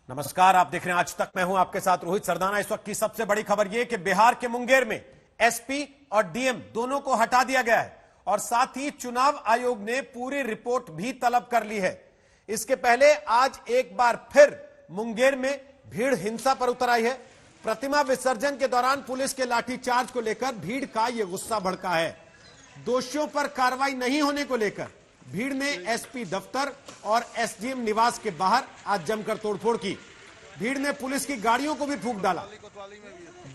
नमस्कार, आप देख रहे हैं आज तक। मैं हूं आपके साथ रोहित सरदाना। इस वक्त की सबसे बड़ी खबर यह कि बिहार के मुंगेर में एसपी और डीएम दोनों को हटा दिया गया है और साथ ही चुनाव आयोग ने पूरी रिपोर्ट भी तलब कर ली है। इसके पहले आज एक बार फिर मुंगेर में भीड़ हिंसा पर उतर आई है। प्रतिमा विसर्जन के दौरान पुलिस के लाठीचार्ज को लेकर भीड़ का यह गुस्सा भड़का है। दोषियों पर कार्रवाई नहीं होने को लेकर भीड़ ने एसपी दफ्तर और एसडीएम निवास के बाहर आज जमकर तोड़फोड़ की। भीड़ ने पुलिस की गाड़ियों को भी फूंक डाला।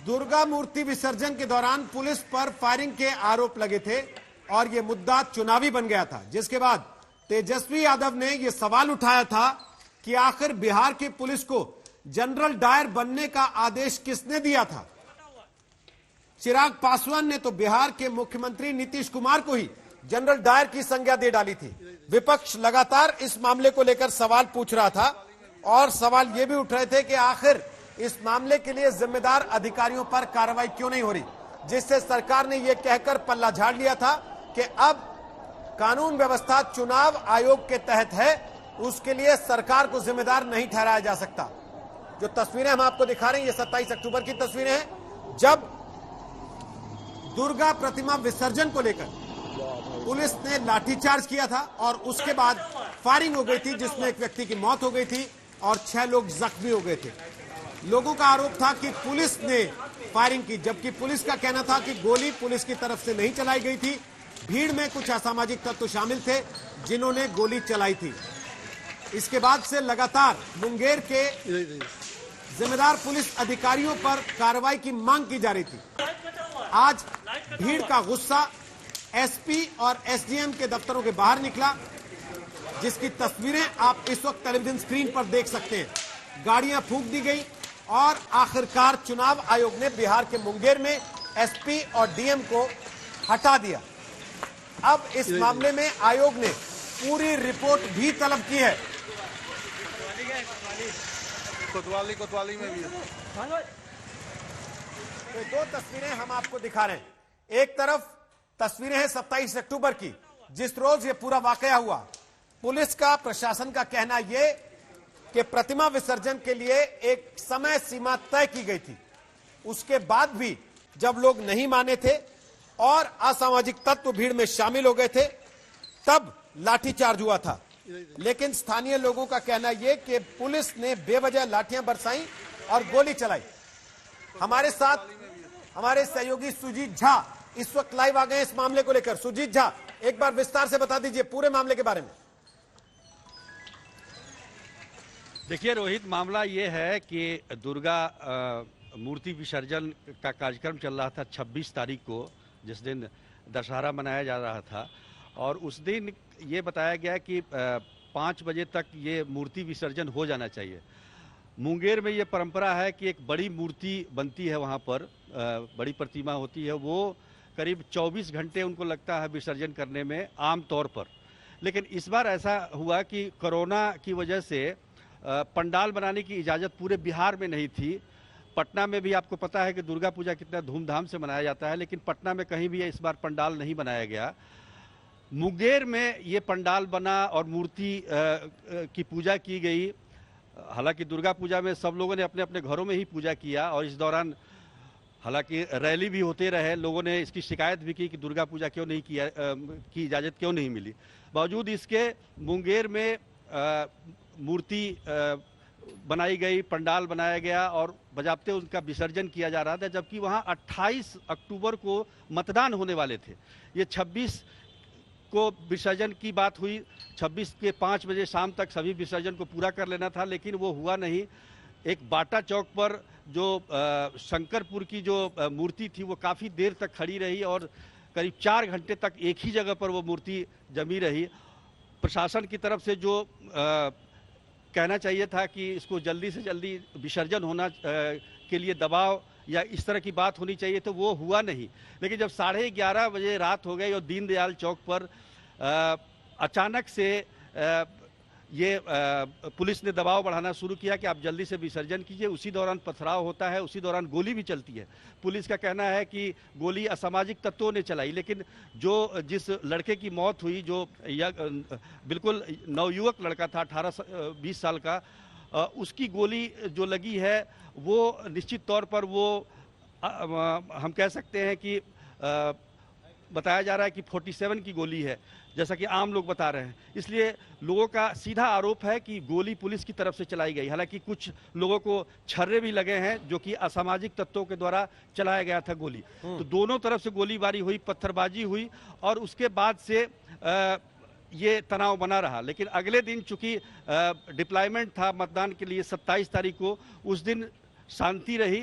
दुर्गा मूर्ति विसर्जन के दौरान पुलिस पर फायरिंग के आरोप लगे थे और यह मुद्दा चुनावी बन गया था, जिसके बाद तेजस्वी यादव ने यह सवाल उठाया था कि आखिर बिहार की पुलिस को जनरल डायर बनने का आदेश किसने दिया था। चिराग पासवान ने तो बिहार के मुख्यमंत्री नीतीश कुमार को ही जनरल डायर की संज्ञा दे डाली थी। विपक्ष लगातार इस मामले को लेकर सवाल पूछ रहा था और सवाल यह भी उठ रहे थे कि आखिर इस मामले के लिए जिम्मेदार अधिकारियों पर कार्रवाई क्यों नहीं हो रही, जिससे सरकार ने यह कहकर पल्ला झाड़ लिया था कि अब कानून व्यवस्था चुनाव आयोग के तहत है, उसके लिए सरकार को जिम्मेदार नहीं ठहराया जा सकता। जो तस्वीरें हम आपको दिखा रहे हैं, ये 27 अक्टूबर की तस्वीरें हैं, जब दुर्गा प्रतिमा विसर्जन को लेकर पुलिस ने लाठीचार्ज किया था और उसके बाद फायरिंग हो गई थी, जिसमें एक व्यक्ति की मौत हो गई थी और 6 लोग जख्मी हो गए थे। लोगों का आरोप था कि पुलिस ने फायरिंग की, जबकि पुलिस का कहना था कि गोली पुलिस की तरफ से नहीं चलाई गई थी। भीड़ में कुछ असामाजिक तत्व शामिल थे जिन्होंने गोली चलाई थी। इसके बाद से लगातार मुंगेर के जिम्मेदार पुलिस अधिकारियों पर कार्रवाई की मांग की जा रही थी। आज भीड़ का गुस्सा एसपी और एसडीएम के दफ्तरों के बाहर निकला, जिसकी तस्वीरें आप इस वक्त टेलीविजन स्क्रीन पर देख सकते हैं। गाड़ियां फूंक दी गई और आखिरकार चुनाव आयोग ने बिहार के मुंगेर में एसपी और डीएम को हटा दिया। अब इस मामले में आयोग ने पूरी रिपोर्ट भी तलब की है। कोतवाली में भी तो 2 तस्वीरें हम आपको दिखा रहे हैं। एक तरफ तस्वीरें हैं 27 अक्टूबर की, जिस रोज ये पूरा वाकया हुआ। पुलिस का, प्रशासन का कहना यह कि प्रतिमा विसर्जन के लिए एक समय सीमा तय की गई थी। उसके बाद भी जब लोग नहीं माने थे और असामाजिक तत्व भीड़ में शामिल हो गए थे, तब लाठीचार्ज हुआ था। लेकिन स्थानीय लोगों का कहना यह कि पुलिस ने बेवजह लाठियां बरसाई और गोली चलाई। हमारे साथ हमारे सहयोगी सुजीत झा इस वक्त लाइव आ गए इस मामले को लेकर। सुजीत झा, एक बार विस्तार से बता दीजिए पूरे मामले के बारे में। देखिए रोहित, मामला ये है कि दुर्गा मूर्ति विसर्जन का कार्यक्रम चल रहा था 26 तारीख को, जिस दिन दशहरा मनाया जा रहा था। और उस दिन ये बताया गया कि 5 बजे तक ये मूर्ति विसर्जन हो जाना चाहिए। मुंगेर में ये परंपरा है कि एक बड़ी मूर्ति बनती है, वहाँ पर बड़ी प्रतिमा होती है, वो करीब 24 घंटे उनको लगता है विसर्जन करने में आम तौर पर। लेकिन इस बार ऐसा हुआ कि कोरोना की वजह से पंडाल बनाने की इजाज़त पूरे बिहार में नहीं थी। पटना में भी आपको पता है कि दुर्गा पूजा कितना धूमधाम से मनाया जाता है, लेकिन पटना में कहीं भी इस बार पंडाल नहीं बनाया गया। मुंगेर में ये पंडाल बना और मूर्ति की पूजा की गई। हालांकि दुर्गा पूजा में सब लोगों ने अपने अपने घरों में ही पूजा किया और इस दौरान हालांकि रैली भी होते रहे। लोगों ने इसकी शिकायत भी की कि दुर्गा पूजा क्यों नहीं किया, की इजाज़त क्यों नहीं मिली। बावजूद इसके मुंगेर में मूर्ति बनाई गई, पंडाल बनाया गया और बजाबते उनका विसर्जन किया जा रहा था, जबकि वहाँ 28 अक्टूबर को मतदान होने वाले थे। ये 26 को विसर्जन की बात हुई, 26 के 5 बजे शाम तक सभी विसर्जन को पूरा कर लेना था, लेकिन वो हुआ नहीं। एक बाटा चौक पर जो शंकरपुर की जो मूर्ति थी वो काफ़ी देर तक खड़ी रही और करीब 4 घंटे तक एक ही जगह पर वो मूर्ति जमी रही। प्रशासन की तरफ से जो कहना चाहिए था कि इसको जल्दी से जल्दी विसर्जन होना के लिए दबाव या इस तरह की बात होनी चाहिए, तो वो हुआ नहीं। लेकिन जब 11:30 बजे रात हो गई और दीनदयाल चौक पर अचानक से ये पुलिस ने दबाव बढ़ाना शुरू किया कि आप जल्दी से विसर्जन कीजिए। उसी दौरान पथराव होता है, उसी दौरान गोली भी चलती है। पुलिस का कहना है कि गोली असामाजिक तत्वों ने चलाई, लेकिन जिस लड़के की मौत हुई, जो बिल्कुल नवयुवक लड़का था, 18-20 साल का, उसकी गोली जो लगी है वो निश्चित तौर पर वो हम कह सकते हैं कि बताया जा रहा है कि 47 की गोली है, जैसा कि आम लोग बता रहे हैं। इसलिए लोगों का सीधा आरोप है कि गोली पुलिस की तरफ से चलाई गई। हालांकि कुछ लोगों को छर्रे भी लगे हैं जो कि असामाजिक तत्वों के द्वारा चलाया गया था गोली। तो दोनों तरफ से गोलीबारी हुई, पत्थरबाजी हुई और उसके बाद से ये तनाव बना रहा। लेकिन अगले दिन चूंकि डिप्लॉयमेंट था मतदान के लिए 27 तारीख को, उस दिन शांति रही।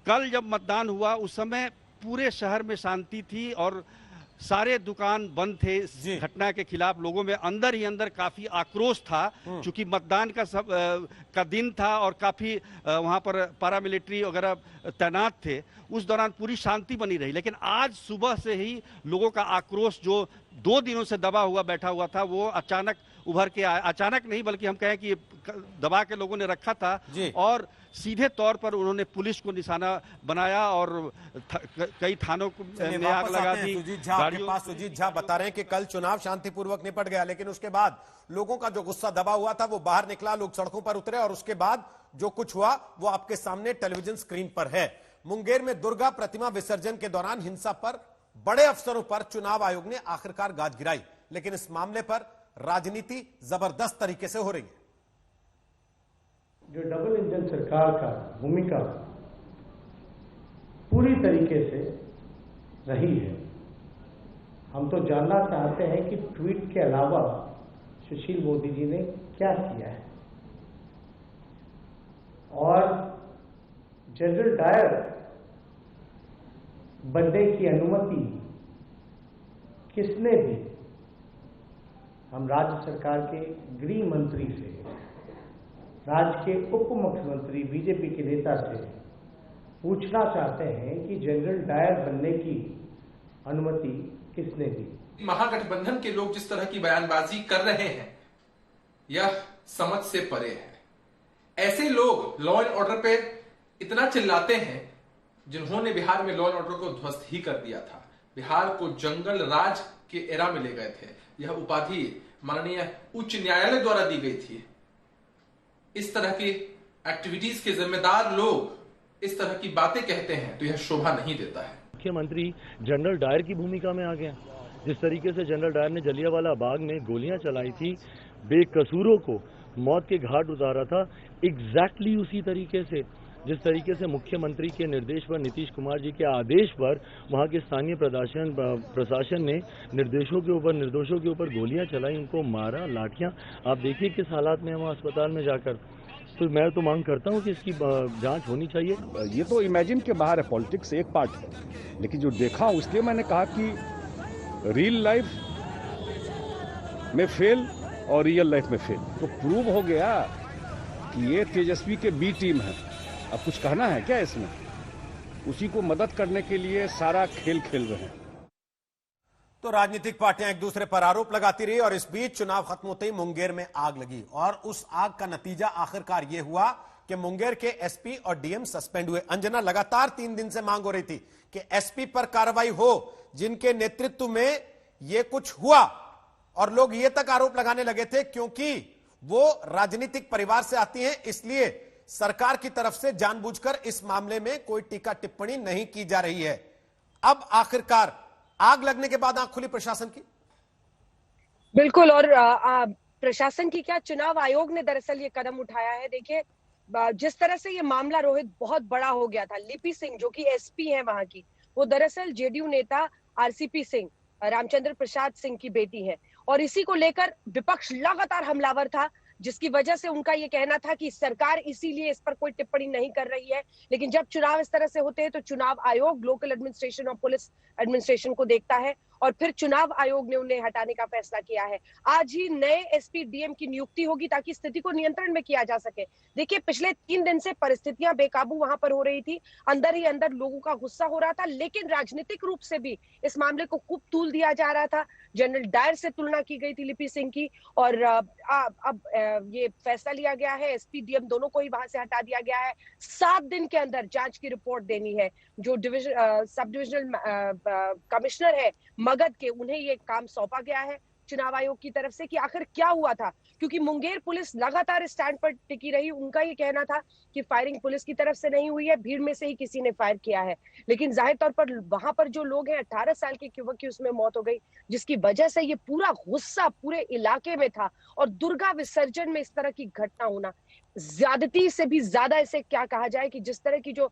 कल जब मतदान हुआ उस समय पूरे शहर में शांति थी और सारे दुकान बंद थे। इस घटना के खिलाफ लोगों में अंदर ही अंदर काफी आक्रोश था, क्योंकि मतदान का दिन था और काफी वहां पर पैरामिलिट्री वगैरह तैनात थे। उस दौरान पूरी शांति बनी रही। लेकिन आज सुबह से ही लोगों का आक्रोश जो 2 दिनों से दबा हुआ बैठा हुआ था वो अचानक उभर के आया। अचानक नहीं बल्कि हम कहें कि दबा के लोगों ने रखा था और सीधे तौर पर उन्होंने पुलिस को निशाना बनाया और कई थानों में आग लगा दी। सुजीत झा बता रहे हैं कि कल चुनाव शांतिपूर्वक निपट गया, लेकिन उसके बाद लोगों का जो गुस्सा दबा हुआ था वो बाहर निकला, लोग सड़कों पर उतरे और उसके बाद जो कुछ हुआ वो आपके सामने टेलीविजन स्क्रीन पर है। मुंगेर में दुर्गा प्रतिमा विसर्जन के दौरान हिंसा पर बड़े अफसरों पर चुनाव आयोग ने आखिरकार गाज गिराई, लेकिन इस मामले पर राजनीति जबरदस्त तरीके से हो रही है। जो डबल इंजन सरकार का भूमिका पूरी तरीके से रही है। हम तो जानना चाहते हैं कि ट्वीट के अलावा सुशील मोदी जी ने क्या किया है और जनरल डायर बनने की अनुमति किसने दी। हम राज्य सरकार के गृह मंत्री से, राज्य के उप मुख्यमंत्री बीजेपी के नेता से पूछना चाहते हैं कि जनरल डायर बनने की अनुमति किसने दी। महागठबंधन के लोग जिस तरह की बयानबाजी कर रहे हैं यह समझ से परे है। ऐसे लोग लॉ एंड ऑर्डर पे इतना चिल्लाते हैं जिन्होंने बिहार में लॉ एंड ऑर्डर को ध्वस्त ही कर दिया था। बिहार को जंगल राज के एरा में ले गए थे। यह उपाधि माननीय उच्च न्यायालय द्वारा दी गई थी। इस तरह की एक्टिविटीज के जिम्मेदार लोग इस तरह की बातें कहते हैं तो यह शोभा नहीं देता है। मुख्यमंत्री जनरल डायर की भूमिका में आ गया। जिस तरीके से जनरल डायर ने जलियांवाला बाग में गोलियां चलाई थी, बेकसूरों को मौत के घाट उतारा था, एग्जैक्टली उसी तरीके से जिस तरीके से मुख्यमंत्री के निर्देश पर, नीतीश कुमार जी के आदेश पर वहां के स्थानीय प्रशासन ने निर्दोषों के ऊपर गोलियां चलाई, उनको मारा, लाठियां। आप देखिए किस हालात में हम अस्पताल में जाकर। तो मैं तो मांग करता हूं कि इसकी जांच होनी चाहिए। ये तो इमेजिन के बाहर है, पॉलिटिक्स एक पार्ट है, लेकिन जो देखा उसलिए मैंने कहा कि रियल लाइफ में फेल और रियल लाइफ में फेल। तो प्रूव हो गया कि ये तेजस्वी के बी टीम है। अब कुछ कहना है क्या इसमें? उसी को मदद करने के लिए सारा खेल खेल रहे हैं। तो राजनीतिक पार्टियां एक दूसरे पर आरोप लगाती रही और इस बीच चुनाव खत्म होते ही मुंगेर में आग लगी और उस आग का नतीजा आखिरकार यह हुआ कि मुंगेर के एसपी और डीएम सस्पेंड हुए। अंजना, लगातार 3 दिन से मांग हो रही थी कि एसपी पर कार्रवाई हो जिनके नेतृत्व में यह कुछ हुआ, और लोग ये तक आरोप लगाने लगे थे क्योंकि वो राजनीतिक परिवार से आती हैं, इसलिए सरकार की तरफ से जानबूझकर इस मामले में कोई टीका टिप्पणी नहीं की जा रही है। अब आखिरकार आग लगने के बाद आंख खुली प्रशासन की। बिल्कुल, और प्रशासन की क्या, चुनाव आयोग ने दरअसल ये कदम उठाया है। देखिए जिस तरह से ये मामला रोहित बहुत बड़ा हो गया था, लिपि सिंह जो कि एसपी है वहां की, वो दरअसल जेडीयू नेता आरसीपी सिंह, रामचंद्र प्रसाद सिंह की बेटी है, और इसी को लेकर विपक्ष लगातार हमलावर था, जिसकी वजह से उनका ये कहना था कि सरकार इसीलिए इस पर कोई टिप्पणी नहीं कर रही है। लेकिन जब चुनाव इस तरह से होते हैं तो चुनाव आयोग लोकल एडमिनिस्ट्रेशन और पुलिस एडमिनिस्ट्रेशन को देखता है और फिर चुनाव आयोग ने उन्हें हटाने का फैसला किया है। आज ही नए एसपी डीएम की नियुक्ति होगी ताकि स्थिति को नियंत्रण में किया जा सके। देखिए पिछले 3 दिन से परिस्थितियां बेकाबू वहां पर हो रही थी, अंदर ही अंदर लोगों का गुस्सा हो रहा था, लेकिन राजनीतिक रूप से भी इस मामले को खूब तूल दिया जा रहा था। जनरल डायर से तुलना की गई थी लिपि सिंह की, और अब ये फैसला लिया गया है, एसपी डीएम दोनों को ही वहां से हटा दिया गया है। 7 दिन के अंदर जांच की रिपोर्ट देनी है। जो सब डिविजनल कमिश्नर है मगध के, उन्हें ये काम सौंपा गया है। चुनाव आयोग की तरफ से कि आखिर क्या हुआ था, क्योंकि मुंगेर पुलिस लगातार स्टैंड पर टिकी रही। उनका ये कहना था कि फायरिंग पुलिस की तरफ से नहीं हुई है, भीड़ में से ही किसी ने फायर किया है। लेकिन जाहिर तौर पर वहां पर जो लोग हैं, 18 साल के युवक की उसमें मौत हो गई, जिसकी वजह से ये पूरा गुस्सा पूरे इलाके में था। और दुर्गा विसर्जन में इस तरह की घटना होना, ज्यादती से भी ज्यादा इसे क्या कहा जाए कि जिस तरह की जो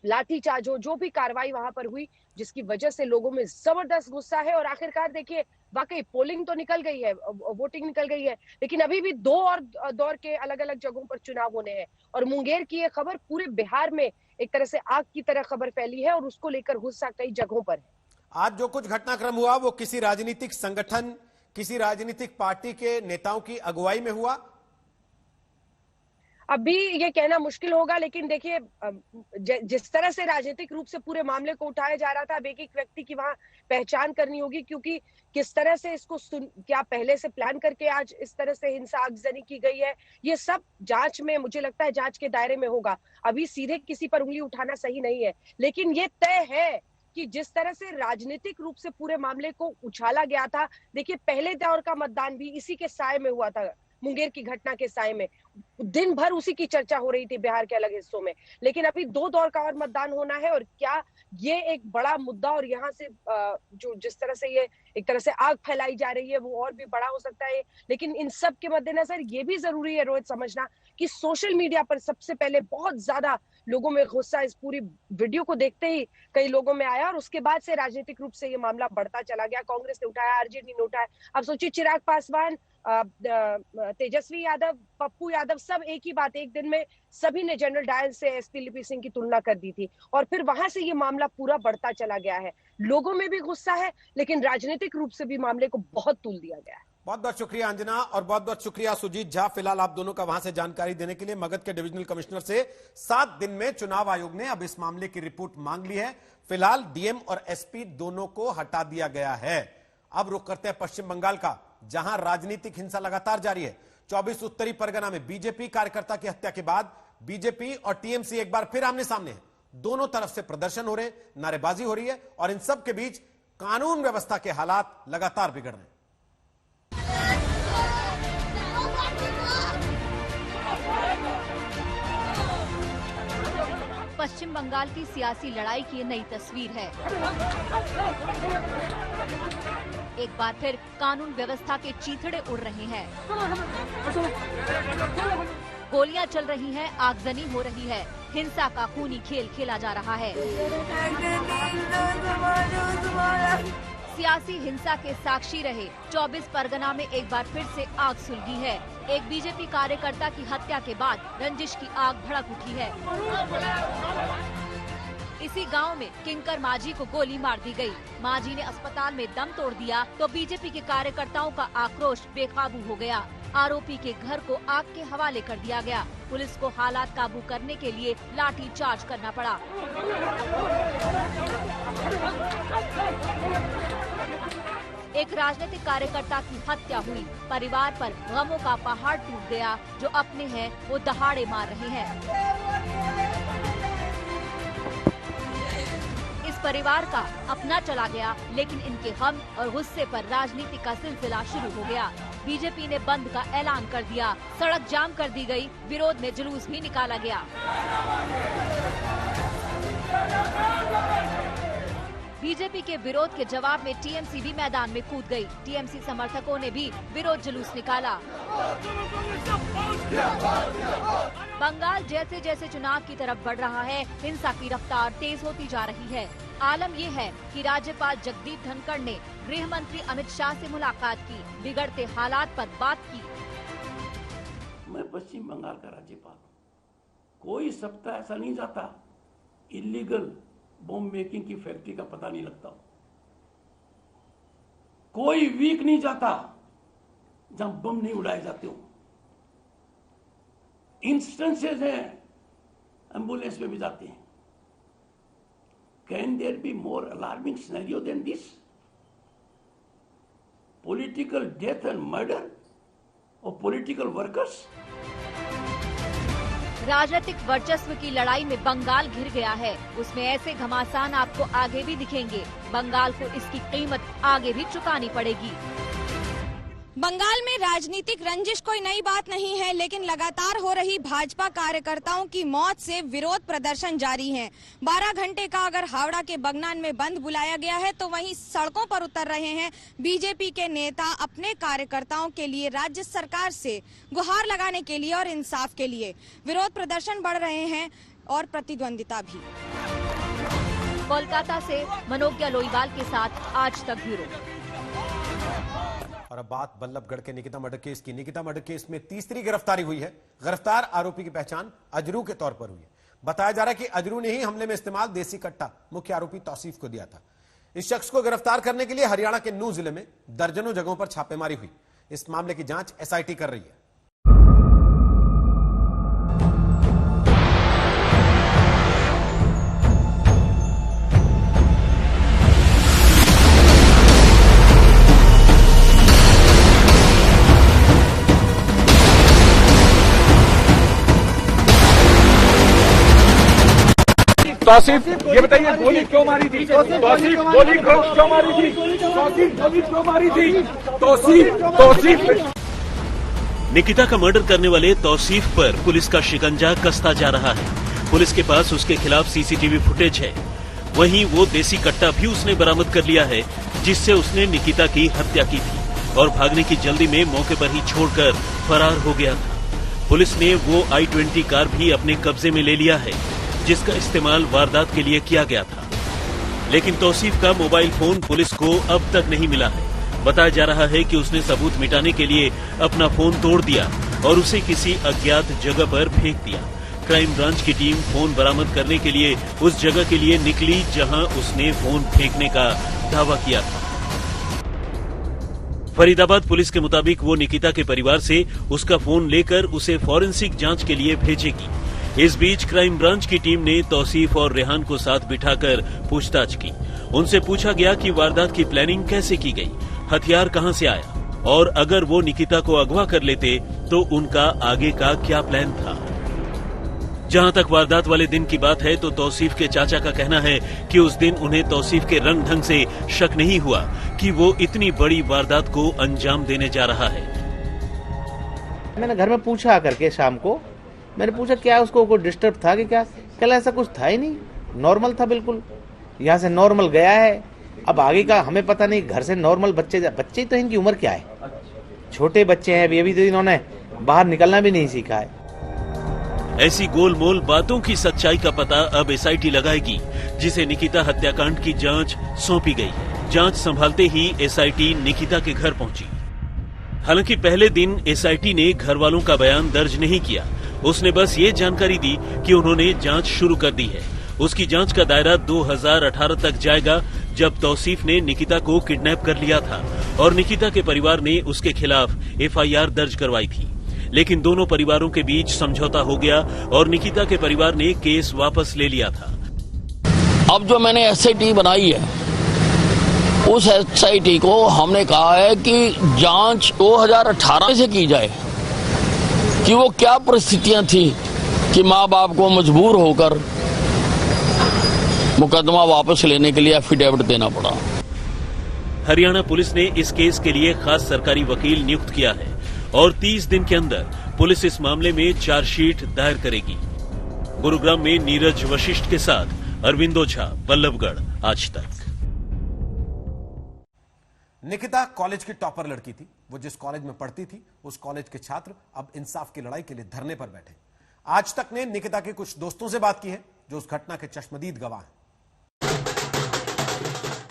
लाठीचार्ज हो, जो भी कार्रवाई वहां पर हुई, जिसकी वजह से लोगों में जबरदस्त गुस्सा है। और आखिरकार देखिए, वाकई पोलिंग तो निकल गई है, वोटिंग निकल गई है, लेकिन अभी भी 2 और दौर के अलग अलग जगहों पर चुनाव होने हैं। और मुंगेर की ये खबर पूरे बिहार में एक तरह से आग की तरह खबर फैली है और उसको लेकर गुस्सा कई जगहों पर है। आज जो कुछ घटनाक्रम हुआ वो किसी राजनीतिक संगठन, किसी राजनीतिक पार्टी के नेताओं की अगुवाई में हुआ? अभी ये कहना मुश्किल होगा, लेकिन देखिए जिस तरह से राजनीतिक रूप से पूरे मामले को उठाया जा रहा था, अब एक व्यक्ति की वहां पहचान करनी होगी, क्योंकि किस तरह से इसको क्या पहले से प्लान करके आज इस तरह से हिंसा आगजनी की गई है, ये सब जांच में, मुझे लगता है जांच के दायरे में होगा। अभी सीधे किसी पर उंगली उठाना सही नहीं है, लेकिन ये तय है कि जिस तरह से राजनीतिक रूप से पूरे मामले को उछाला गया था। देखिए, पहले दौर का मतदान भी इसी के साए में हुआ था, मुंगेर की घटना के साए में दिन भर उसी की चर्चा हो रही थी बिहार के अलग हिस्सों में। लेकिन अभी 2 दौर का और मतदान होना है, और क्या ये एक बड़ा मुद्दा, और यहाँ से जो जिस तरह से ये एक तरह से आग फैलाई जा रही है वो और भी बड़ा हो सकता है। लेकिन इन सब के मद्देनजर ये भी जरूरी है रोहित समझना कि सोशल मीडिया पर सबसे पहले बहुत ज्यादा लोगों में गुस्सा इस पूरी वीडियो को देखते ही कई लोगों में आया, और उसके बाद से राजनीतिक रूप से ये मामला बढ़ता चला गया। कांग्रेस ने उठाया, आरजेडी ने उठाया। अब सोचिए, चिराग पासवान, तेजस्वी यादव, पप्पू यादव, सब एक ही बात, एक दिन में सभी ने जनरल डायर से एसपी लिपि सिंह की तुलना कर दी थी, और फिर वहां से ये मामला पूरा बढ़ता चला गया है। लोगों में भी गुस्सा है, लेकिन राजनीतिक रूप से भी मामले को बहुत तूल दिया गया है। बहुत बहुत शुक्रिया अंजना, और बहुत बहुत शुक्रिया सुजीत झा, फिलहाल आप दोनों का वहां से जानकारी देने के लिए। मगध के डिविजनल कमिश्नर से 7 दिन में चुनाव आयोग ने अब इस मामले की रिपोर्ट मांग ली है। फिलहाल डीएम और एसपी दोनों को हटा दिया गया है। अब रुख करते हैं पश्चिम बंगाल का, जहां राजनीतिक हिंसा लगातार जारी है। 24 उत्तरी परगना में बीजेपी कार्यकर्ता की हत्या के बाद बीजेपी और टीएमसी एक बार फिर आमने सामने है। दोनों तरफ से प्रदर्शन हो रहे, नारेबाजी हो रही है, और इन सब के बीच कानून व्यवस्था के हालात लगातार बिगड़ रहे हैं। पश्चिम बंगाल की सियासी लड़ाई की नई तस्वीर है। एक बार फिर कानून व्यवस्था के चीथड़े उड़ रहे हैं, गोलियां चल रही हैं, आगजनी हो रही है, हिंसा का खूनी खेल खेला जा रहा है। सियासी हिंसा के साक्षी रहे 24 परगना में एक बार फिर से आग सुलगी है। एक बीजेपी कार्यकर्ता की हत्या के बाद रंजिश की आग भड़क उठी है। इसी गांव में किंकर माझी को गोली मार दी गई। माझी ने अस्पताल में दम तोड़ दिया तो बीजेपी के कार्यकर्ताओं का आक्रोश बेकाबू हो गया। आरोपी के घर को आग के हवाले कर दिया गया। पुलिस को हालात काबू करने के लिए लाठी चार्ज करना पड़ा। एक राजनीतिक कार्यकर्ता की हत्या हुई, परिवार पर गमों का पहाड़ टूट गया। जो अपने हैं वो दहाड़े मार रहे हैं। इस परिवार का अपना चला गया, लेकिन इनके गम और गुस्से पर राजनीति का सिलसिला शुरू हो गया। बीजेपी ने बंद का ऐलान कर दिया, सड़क जाम कर दी गई, विरोध में जुलूस भी निकाला गया। बीजेपी के विरोध के जवाब में टीएमसी भी मैदान में कूद गई। टीएमसी समर्थकों ने भी विरोध जुलूस निकाला। बंगाल जैसे जैसे चुनाव की तरफ बढ़ रहा है, हिंसा की रफ्तार तेज होती जा रही है। आलम यह है कि राज्यपाल जगदीप धनखड़ ने गृह मंत्री अमित शाह से मुलाकात की, बिगड़ते हालात पर बात की। मैं पश्चिम बंगाल का राज्यपाल हूँ, कोई सप्ताह ऐसा नहीं जाता इलीगल बॉम्ब मेकिंग की फैक्ट्री का पता नहीं लगता। कोई वीक नहीं जाता जहां बम नहीं उड़ाए जाते हो। इंस्टेंसेस हैं, एम्बुलेंस में भी जाते हैं। Can there be more alarming scenario than this? Political death and murder of political workers. राजनीतिक वर्चस्व की लड़ाई में बंगाल घिर गया है। उसमें ऐसे घमासान आपको आगे भी दिखेंगे। बंगाल को इसकी कीमत आगे भी चुकानी पड़ेगी। बंगाल में राजनीतिक रंजिश कोई नई बात नहीं है, लेकिन लगातार हो रही भाजपा कार्यकर्ताओं की मौत से विरोध प्रदर्शन जारी है। 12 घंटे का अगर हावड़ा के बगनान में बंद बुलाया गया है, तो वहीं सड़कों पर उतर रहे हैं बीजेपी के नेता अपने कार्यकर्ताओं के लिए राज्य सरकार से गुहार लगाने के लिए और इंसाफ के लिए। विरोध प्रदर्शन बढ़ रहे हैं और प्रतिद्वंदिता भी। कोलकाता से मनोज्ञा लोईवाल के साथ आज तक ब्यूरो। और अब बात बल्लभगढ़ के निकिता मर्डर केस की। निकिता मर्डर केस में तीसरी गिरफ्तारी हुई है। गिरफ्तार आरोपी की पहचान अजरू के तौर पर हुई है। बताया जा रहा है कि अजरू ने ही हमले में इस्तेमाल देसी कट्टा मुख्य आरोपी तौसीफ को दिया था। इस शख्स को गिरफ्तार करने के लिए हरियाणा के नूह जिले में दर्जनों जगहों पर छापेमारी हुई। इस मामले की जांच एसआईटी कर रही है। तौसीफ, ये बताइए गोली क्यों मारी थी? तौसीफ गोली क्यों मारी थी? तौसीफ गोली क्यों मारी थी? तौसीफ। निकिता का मर्डर करने वाले तौसीफ पर पुलिस का शिकंजा कसता जा रहा है। पुलिस के पास उसके खिलाफ सीसीटीवी फुटेज है। वहीं वो देसी कट्टा भी उसने बरामद कर लिया है, जिससे उसने निकिता की हत्या की थी और भागने की जल्दी में मौके पर ही छोड़कर फरार हो गया था। पुलिस ने वो i20 कार भी अपने कब्जे में ले लिया है, जिसका इस्तेमाल वारदात के लिए किया गया था। लेकिन तौसीफ का मोबाइल फोन पुलिस को अब तक नहीं मिला है। बताया जा रहा है कि उसने सबूत मिटाने के लिए अपना फोन तोड़ दिया और उसे किसी अज्ञात जगह पर फेंक दिया। क्राइम ब्रांच की टीम फोन बरामद करने के लिए उस जगह के लिए निकली जहां उसने फोन फेंकने का दावा किया था। फरीदाबाद पुलिस के मुताबिक वो निकिता के परिवार से उसका फोन लेकर उसे फॉरेंसिक जांच के लिए भेजेगी। इस बीच क्राइम ब्रांच की टीम ने तौसीफ और रेहान को साथ बिठाकर पूछताछ की। उनसे पूछा गया कि वारदात की प्लानिंग कैसे की गई, हथियार कहां से आया और अगर वो निकिता को अगवा कर लेते तो उनका आगे का क्या प्लान था। जहां तक वारदात वाले दिन की बात है तो तौसीफ के चाचा का कहना है कि उस दिन उन्हें तौसीफ के रंग ढंग से शक नहीं हुआ कि वो इतनी बड़ी वारदात को अंजाम देने जा रहा है। मैंने घर में पूछा आकर के शाम को, मैंने पूछा क्या उसको कोई डिस्टर्ब था कि क्या? कल ऐसा कुछ था ही नहीं, नॉर्मल था बिल्कुल। यहाँ से नॉर्मल गया है, अब आगे का हमें पता नहीं। घर से नॉर्मल बच्चे तो इनकी उम्र क्या है, छोटे बच्चे हैं अभी तो इन्होंने बाहर निकलना भी नहीं सीखा है। ऐसी गोलमोल बातों की सच्चाई का पता अब एसआईटी लगाएगी, जिसे निकिता हत्याकांड की जांच सौंपी गई। जांच संभालते ही एसआईटी निकिता के घर पहुंची। हालांकि पहले दिन एसआईटी ने घर वालों का बयान दर्ज नहीं किया। उसने बस ये जानकारी दी कि उन्होंने जांच शुरू कर दी है। उसकी जांच का दायरा 2018 तक जाएगा, जब तौसीफ ने निकिता को किडनैप कर लिया था और निकिता के परिवार ने उसके खिलाफ एफआईआर दर्ज करवाई थी। लेकिन दोनों परिवारों के बीच समझौता हो गया और निकिता के परिवार ने केस वापस ले लिया था। अब जो मैंने एसआईटी बनाई है, उस एसआईटी को हमने कहा है कि जांच 2018 से की जाए कि वो क्या परिस्थितियां थी कि माँ बाप को मजबूर होकर मुकदमा वापस लेने के लिए एफिडेविट देना पड़ा। हरियाणा पुलिस ने इस केस के लिए खास सरकारी वकील नियुक्त किया है और 30 दिन के अंदर पुलिस इस मामले में चार्जशीट दायर करेगी। गुरुग्राम में नीरज वशिष्ठ के साथ अरविंदो झा, बल्लभगढ़, आज तक। निकिता कॉलेज की टॉपर लड़की थी। वो जिस कॉलेज में पढ़ती थी, उस कॉलेज के छात्र अब इंसाफ की लड़ाई के लिए धरने पर बैठे। आज तक ने निकिता के कुछ दोस्तों से बात की है जो उस घटना के चश्मदीद गवाह हैं।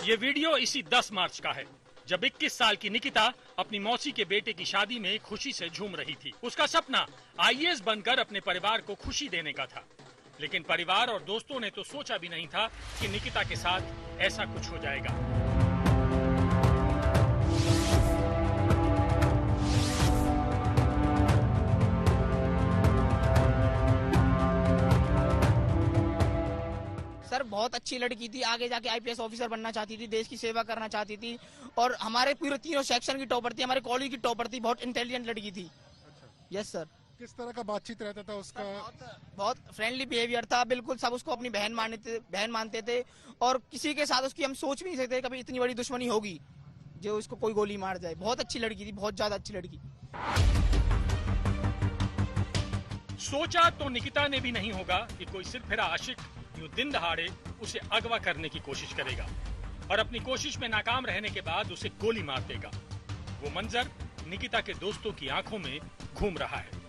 ये वीडियो इसी 10 मार्च का है, जब 21 साल की निकिता अपनी मौसी के बेटे की शादी में खुशी से झूम रही थी। उसका सपना आईएएस बनकर अपने परिवार को खुशी देने का था, लेकिन परिवार और दोस्तों ने तो सोचा भी नहीं था कि निकिता के साथ ऐसा कुछ हो जाएगा। सर बहुत अच्छी लड़की थी, आगे जाके आईपीएस ऑफिसर बनना चाहती थी, देश की सेवा करना चाहती थी और हमारे पूरे तीनों सेक्शन की टॉपर थी, हमारे कॉलेज की टॉपर थी, बहुत इंटेलिजेंट लड़की थी। Yes sir. किस तरह का बातचीत रहता था उसका? बहुत फ्रेंडली बिहेवियर था, बिल्कुल सब उसको अपनी बहन मानते थे और किसी के साथ उसकी हम सोच भी नहीं सकते कभी इतनी बड़ी दुश्मनी होगी। जो इसको कोई गोली मार जाए। बहुत अच्छी लड़की थी, बहुत ज्यादा अच्छी लड़की। सोचा तो निकिता ने भी नहीं होगा कि कोई सिरफिरा आशिक यूं दिन दहाड़े उसे अगवा करने की कोशिश करेगा और अपनी कोशिश में नाकाम रहने के बाद उसे गोली मार देगा। वो मंजर निकिता के दोस्तों की आंखों में घूम रहा है।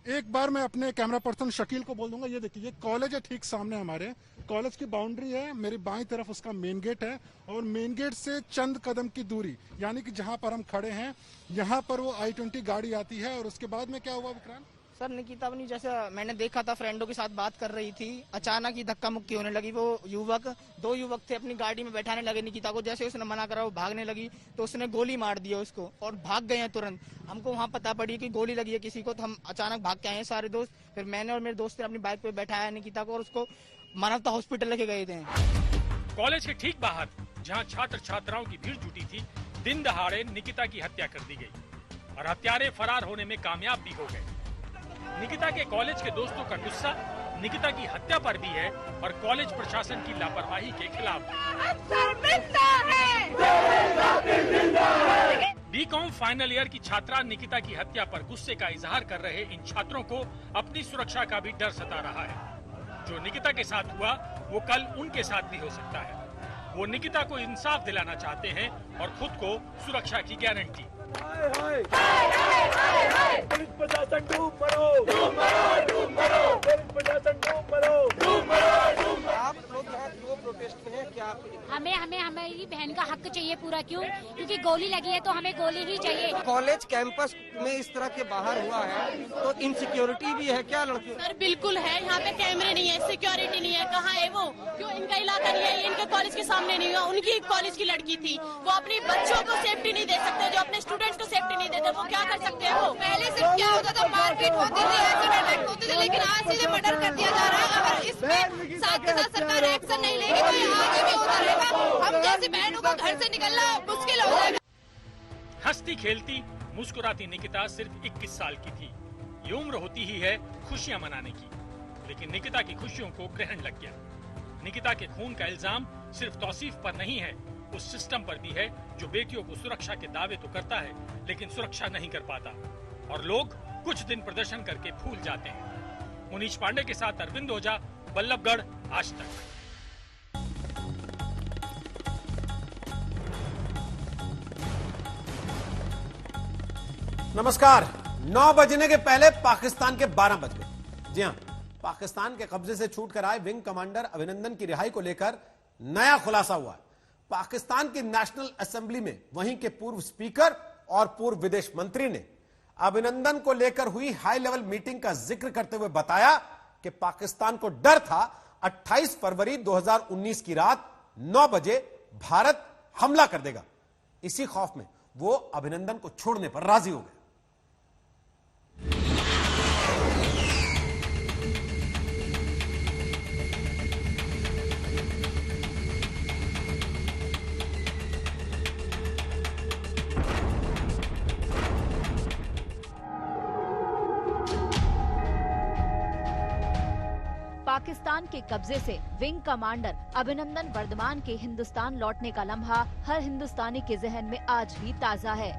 एक बार मैं अपने कैमरा पर्सन शकील को बोल दूंगा, ये देखिए ये कॉलेज है ठीक सामने हमारे, कॉलेज की बाउंड्री है, मेरी बाईं तरफ उसका मेन गेट है और मेन गेट से चंद कदम की दूरी यानी कि जहां पर हम खड़े हैं यहाँ पर वो I-20 गाड़ी आती है। और उसके बाद में क्या हुआ विक्रांत? सर निकिता अपनी जैसे मैंने देखा था फ्रेंडों के साथ बात कर रही थी, अचानक ही धक्का मुक्की होने लगी। वो दो युवक थे, अपनी गाड़ी में बैठाने लगे निकिता को। जैसे उसने मना करा वो भागने लगी तो उसने गोली मार दिया उसको और भाग गए हैं तुरंत। हमको वहाँ पता पड़ी कि गोली लगी है किसी को, तो हम अचानक भाग के आए सारे दोस्त। फिर मैंने और मेरे दोस्त ने अपनी बाइक पे बैठाया निकिता को और उसको मानवता हॉस्पिटल लेके गए थे। कॉलेज के ठीक बाहर जहां छात्र छात्राओं की भीड़ जुटी थी, दिन दहाड़े निकिता की हत्या कर दी गई और हत्यारे फरार होने में कामयाब भी हो गए। निकिता के कॉलेज के दोस्तों का गुस्सा निकिता की हत्या पर भी है और कॉलेज प्रशासन की लापरवाही के खिलाफ। बीकॉम फाइनल ईयर की छात्रा निकिता की हत्या पर गुस्से का इजहार कर रहे इन छात्रों को अपनी सुरक्षा का भी डर सता रहा है। जो निकिता के साथ हुआ वो कल उनके साथ भी हो सकता है। वो निकिता को इंसाफ दिलाना चाहते हैं और खुद को सुरक्षा की गारंटी। पुलिस प्रशासन डूब मरो, डूब मरो, डूब मरो, पुलिस प्रशासन डूब मरो, डूब मरो, डूब मरो। आप लोग यहाँ क्यों प्रोटेस्ट में हैं? क्या हमें हमारी बहन का हक चाहिए पूरा। क्यों? क्योंकि गोली लगी है तो हमें गोली ही चाहिए। कॉलेज कैंपस में इस तरह के बाहर हुआ है तो इनसिक्योरिटी भी है क्या लड़की? सर बिल्कुल है, यहाँ पे कैमरे नहीं है, सिक्योरिटी नहीं है। कहाँ है वो? क्यों इनका इलाका नहीं है? इनके कॉलेज के सामने नहीं हुआ। उनकी कॉलेज की लड़की थी, वो अपने बच्चों को सेफ्टी नहीं दे सकते, जो अपने स्टूडेंट्स को सेफ्टी नहीं देते, वो क्या कर सकते हैं? वो पहले सिर्फ क्या होता था, मारपीट होती थी, एक्सीडेंट होते थे, लेकिन आज सीधे मर्डर कर दिया जा रहा है। अगर इसमें साथ के साथ सरकार एक्शन नहीं लेगी तो ये आगे भी होता रहेगा। हम जैसे बहनों को घर से निकलना मुश्किल हो जाएगा। हंसती खेलती मुस्कुराती निकिता सिर्फ 21 साल की थी। ये उम्र होती ही है खुशियां मनाने की, लेकिन निकिता की खुशियों को ग्रहण लग गया। निकिता के खून का इल्जाम सिर्फ तौसीफ पर नहीं है, उस सिस्टम पर भी है जो बेटियों को सुरक्षा के दावे तो करता है लेकिन सुरक्षा नहीं कर पाता। और लोग कुछ दिन प्रदर्शन करके भूल जाते हैं। मुनीश पांडे के साथ अरविंद ओझा, बल्लभगढ़, आज तक। नमस्कार। 9 बजने के पहले पाकिस्तान के 12 बज गए। जी हां, पाकिस्तान के कब्जे से छूटकर आए विंग कमांडर अभिनंदन की रिहाई को लेकर नया खुलासा हुआ है। पाकिस्तान की नेशनल असेंबली में वहीं के पूर्व स्पीकर और पूर्व विदेश मंत्री ने अभिनंदन को लेकर हुई हाई लेवल मीटिंग का जिक्र करते हुए बताया कि पाकिस्तान को डर था 28 फरवरी 2019 की रात 9 बजे भारत हमला कर देगा। इसी खौफ में वो अभिनंदन को छोड़ने पर राजी हो गए। पाकिस्तान के कब्जे से विंग कमांडर अभिनंदन वर्धमान के हिंदुस्तान लौटने का लम्हा हर हिंदुस्तानी के जहन में आज भी ताजा है।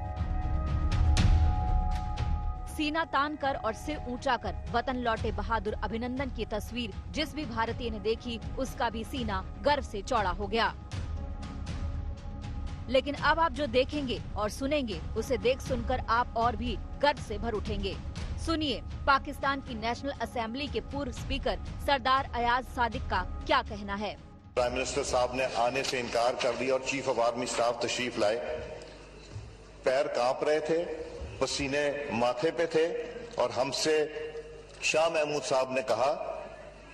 सीना तान कर और सिर ऊंचा कर वतन लौटे बहादुर अभिनंदन की तस्वीर जिस भी भारतीय ने देखी उसका भी सीना गर्व से चौड़ा हो गया। लेकिन अब आप जो देखेंगे और सुनेंगे उसे देख सुनकर आप और भी गर्व से भर उठेंगे। सुनिए पाकिस्तान की नेशनल असेंबली के पूर्व स्पीकर सरदार अयाज सादिक का क्या कहना है। प्राइम मिनिस्टर साहब ने आने से इनकार कर दिया और चीफ ऑफ आर्मी स्टाफ तशरीफ लाए। पैर कांप रहे थे, पसीने माथे पे थे और हमसे शाह महमूद साहब ने कहा,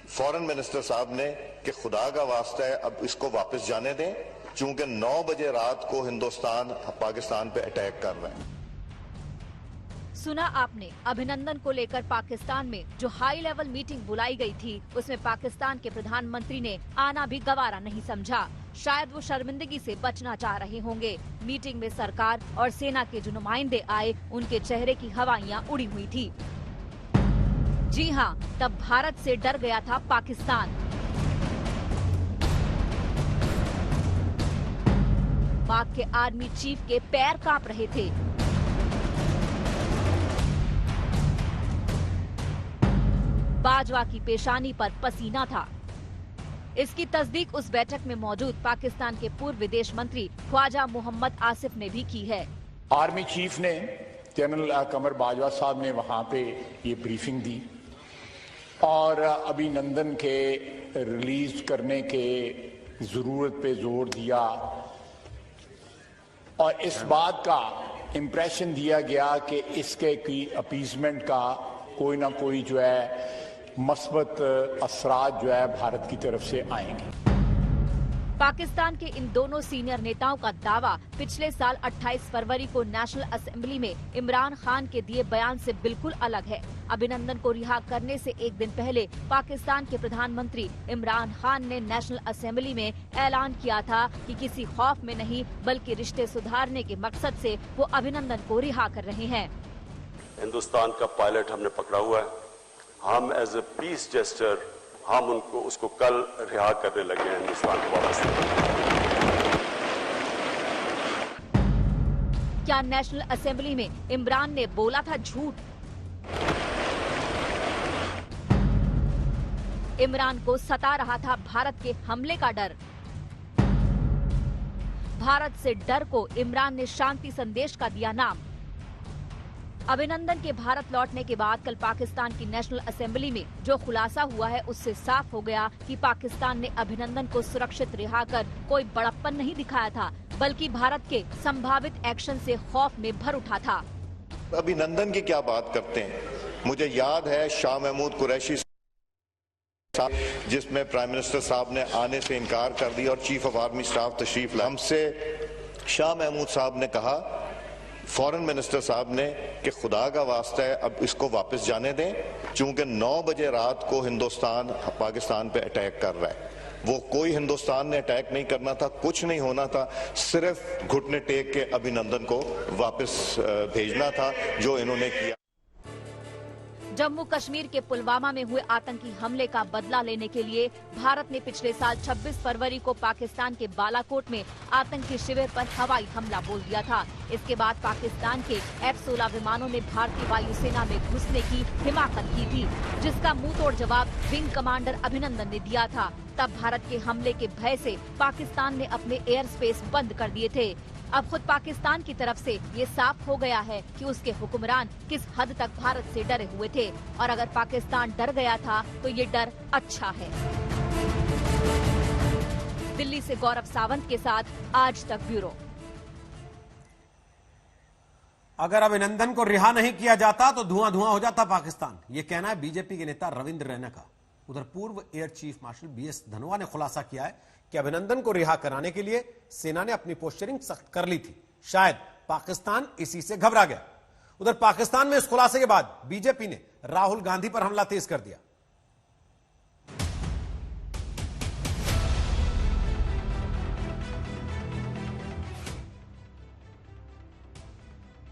फॉरेन मिनिस्टर साहब ने, कि खुदा का वास्ता है अब इसको वापस जाने दें, चूंकि 9 बजे रात को हिंदुस्तान पाकिस्तान पे अटैक कर रहे हैं। सुना आपने, अभिनंदन को लेकर पाकिस्तान में जो हाई लेवल मीटिंग बुलाई गई थी उसमें पाकिस्तान के प्रधानमंत्री ने आना भी गवारा नहीं समझा। शायद वो शर्मिंदगी से बचना चाह रहे होंगे। मीटिंग में सरकार और सेना के जो नुमाइंदे आए उनके चेहरे की हवाइयां उड़ी हुई थी। जी हाँ, तब भारत से डर गया था पाकिस्तान। पाक के आर्मी चीफ के पैर कांप रहे थे। बाजवा की पेशानी पर पसीना था। इसकी तस्दीक उस बैठक में मौजूद पाकिस्तान के पूर्व विदेश मंत्री ख्वाजा मोहम्मद आसिफ ने भी की है। आर्मी चीफ ने, जनरल कमर बाजवा साहब ने वहां पे ये ब्रीफिंग दी और अभिनंदन के रिलीज करने के जरूरत पे जोर दिया और इस बात का इम्प्रेशन दिया गया कि इसके की अपीजमेंट का कोई ना कोई जो है मस्बत असरात जो है भारत की तरफ से आएंगे। पाकिस्तान के इन दोनों सीनियर नेताओं का दावा पिछले साल 28 फरवरी को नेशनल असेंबली में इमरान खान के दिए बयान से बिल्कुल अलग है। अभिनंदन को रिहा करने से एक दिन पहले पाकिस्तान के प्रधानमंत्री इमरान खान ने नेशनल असेंबली में ऐलान किया था कि किसी खौफ में नहीं बल्कि रिश्ते सुधारने के मकसद से वो अभिनंदन को रिहा कर रहे हैं। हिंदुस्तान का पायलट हमने पकड़ा हुआ है, हम एज ए पीस जेस्टर हम उनको उसको कल रिहा करने लगे हैं हिंदुस्तान को वापस। क्या नेशनल असेंबली में इमरान ने बोला था झूठ? इमरान को सता रहा था भारत के हमले का डर। भारत से डर को इमरान ने शांति संदेश का दिया नाम। अभिनंदन के भारत लौटने के बाद कल पाकिस्तान की नेशनल असेंबली में जो खुलासा हुआ है उससे साफ हो गया कि पाकिस्तान ने अभिनंदन को सुरक्षित रिहा कर कोई बड़प्पन नहीं दिखाया था बल्कि भारत के संभावित एक्शन से खौफ में भर उठा था। अभिनंदन की क्या बात करते हैं, मुझे याद है शाह महमूद कुरैशी जिसमें प्राइम मिनिस्टर साहब ने आने से इनकार कर दिया और चीफ ऑफ आर्मी स्टाफ तशरीफ लाए। हमसे शाह महमूद साहब ने कहा, फॉरेन मिनिस्टर साहब ने, कि खुदा का वास्ता है अब इसको वापस जाने दें क्योंकि 9 बजे रात को हिंदुस्तान पाकिस्तान पे अटैक कर रहा है। वो कोई हिंदुस्तान ने अटैक नहीं करना था, कुछ नहीं होना था, सिर्फ घुटने टेक के अभिनंदन को वापस भेजना था जो इन्होंने किया। जम्मू कश्मीर के पुलवामा में हुए आतंकी हमले का बदला लेने के लिए भारत ने पिछले साल 26 फरवरी को पाकिस्तान के बालाकोट में आतंकी शिविर पर हवाई हमला बोल दिया था। इसके बाद पाकिस्तान के F-16 विमानों ने भारतीय वायुसेना में घुसने की हिमाकत की थी, जिसका मुंहतोड़ जवाब विंग कमांडर अभिनंदन ने दिया था। तब भारत के हमले के भय से पाकिस्तान ने अपने एयर स्पेस बंद कर दिए थे। अब खुद पाकिस्तान की तरफ से ये साफ हो गया है कि उसके हुक्मरान किस हद तक भारत से डरे हुए थे और अगर पाकिस्तान डर गया था तो ये डर अच्छा है। दिल्ली से गौरव सावंत के साथ आज तक ब्यूरो। अगर अभिनंदन को रिहा नहीं किया जाता तो धुआं धुआं हो जाता पाकिस्तान, ये कहना है बीजेपी के नेता रविंद्र रैना का। उधर पूर्व air chief marshal BS Dhanoa ने खुलासा किया है कि अभिनंदन को रिहा कराने के लिए सेना ने अपनी पोस्चरिंग सख्त कर ली थी, शायद पाकिस्तान इसी से घबरा गया। उधर पाकिस्तान में इस खुलासे के बाद बीजेपी ने राहुल गांधी पर हमला तेज कर दिया।